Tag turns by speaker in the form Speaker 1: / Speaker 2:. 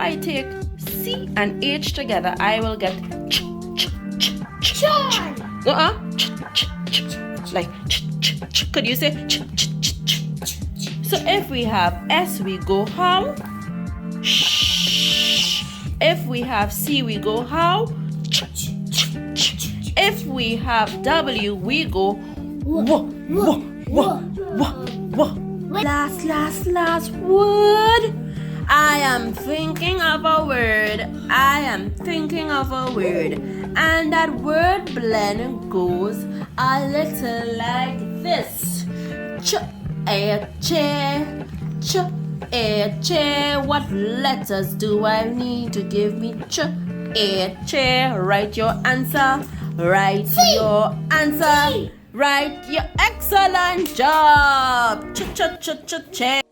Speaker 1: I take C and H together, I will get ch, ch, ch, ch, ch. Ch, ch, ch. Like ch, ch, ch. Could you say ch, ch, ch, ch? So if we have S, we go how? Shh. If we have C, we go how? Ch, ch, ch. If we have W, we go w, w, w, w, w. Last word. I am thinking of a word. And that word blend goes a little like this. Ch-a-che. What letters do I need to give me ch-a-che? Write your answer. Write your answer. Write your excellent job. Ch-ch-ch-ch-che.